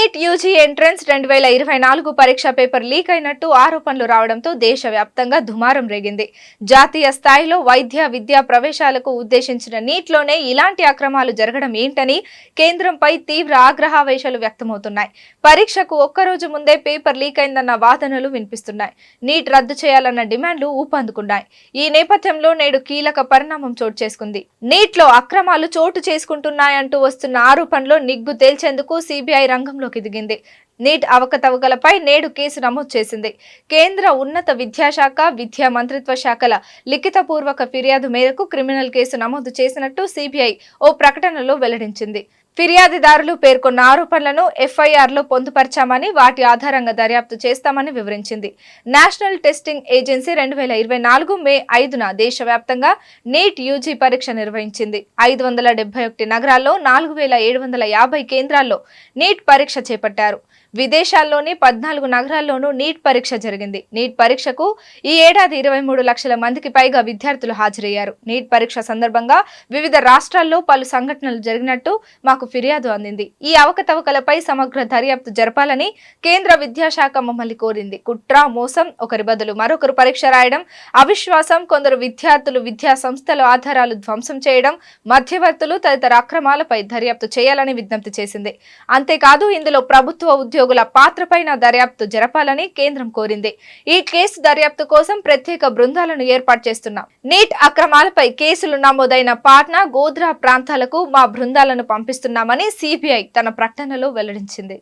NEET UG entrance 2024 పరీక్ష paper leak అయినట్టు ఆరోపణలు రావడంతో దేశవ్యాప్తంగా దుమారం రేగింది. జాతీయ స్థాయిలో వైద్య విద్యా ప్రవేశాలకు ఉద్దేశించిన నీట్లోనే ఇలాంటి అక్రమాలు జరగడం ఏంటని కేంద్రంపై తీవ్ర ఆగ్రహావేశాలు వ్యక్తమవుతున్నాయి. పరీక్షకు ఒక్కరోజు ముందే పేపర్ లీక్ అయిందన్న వాదనలు వినిపిస్తున్నాయి. నీట్ రద్దు చేయాలన్న డిమాండ్లు ఊపందుకున్నాయి. ఈ నేపథ్యంలో నేడు కీలక పరిణామం చోటు చేసుకుంది. నీట్లో అక్రమాలు చోటు చేసుకుంటున్నాయంటూ వస్తున్న ఆరోపణలో నిగ్గు తేల్చేందుకు సిబిఐ రంగంలోకి దిగింది. నీట్ అవకతవకలపై నేడు కేసు నమోదు చేసింది. కేంద్ర ఉన్నత విద్యాశాఖ, విద్యా మంత్రిత్వ శాఖల లిఖితపూర్వక ఫిర్యాదు మేరకు క్రిమినల్ కేసు నమోదు చేసినట్టు సిబిఐ ఓ ప్రకటనలో వెల్లడించింది. ఫిర్యాదుదారులు పేర్కొన్న ఆరోపణలను ఎఫ్ఐఆర్లో పొందుపర్చామని, వాటి ఆధారంగా దర్యాప్తు చేస్తామని వివరించింది. నేషనల్ టెస్టింగ్ ఏజెన్సీ 2024 మే 5న దేశవ్యాప్తంగా నీట్ యూజీ పరీక్ష నిర్వహించింది. 571 నగరాల్లో 4750 కేంద్రాల్లో నీట్ పరీక్ష చేపట్టారు. విదేశాల్లోని 14 నగరాల్లోనూ నీట్ పరీక్ష జరిగింది. నీట్ పరీక్షకు ఈ ఏడాది 23 లక్షల మందికి పైగా విద్యార్థులు హాజరయ్యారు. నీట్ పరీక్ష సందర్భంగా వివిధ రాష్ట్రాల్లో పలు సంఘటనలు జరిగినట్టు మాకు ఫిర్యాదు అందింది. ఈ అవకతవకలపై సమగ్ర దర్యాప్తు జరపాలని కేంద్ర విద్యాశాఖ మమ్మల్ని కోరింది. కుట్ర, మోసం, ఒకరి బదులు మరొకరు పరీక్ష రాయడం, అవిశ్వాసం, కొందరు విద్యార్థులు విద్యా సంస్థల ఆధారాలు ధ్వంసం చేయడం, మధ్యవర్తులు తదితర అక్రమాలపై దర్యాప్తు చేయాలని విజ్ఞప్తి చేసింది. అంతేకాదు ఇందులో ప్రభుత్వ ఉద్యోగుల పాత్రపైన దర్యాప్తు జరపాలని కేంద్రం కోరింది. ఈ కేసు దర్యాప్తు కోసం ప్రత్యేక బృందాలను ఏర్పాటు చేస్తున్నాం. నీట్ అక్రమాలపై కేసులు నమోదైన పాట్నా, గోధ్రా ప్రాంతాలకు మా బృందాలను పంపిస్తున్నామని సిబిఐ తన ప్రకటనలో వెల్లడించింది.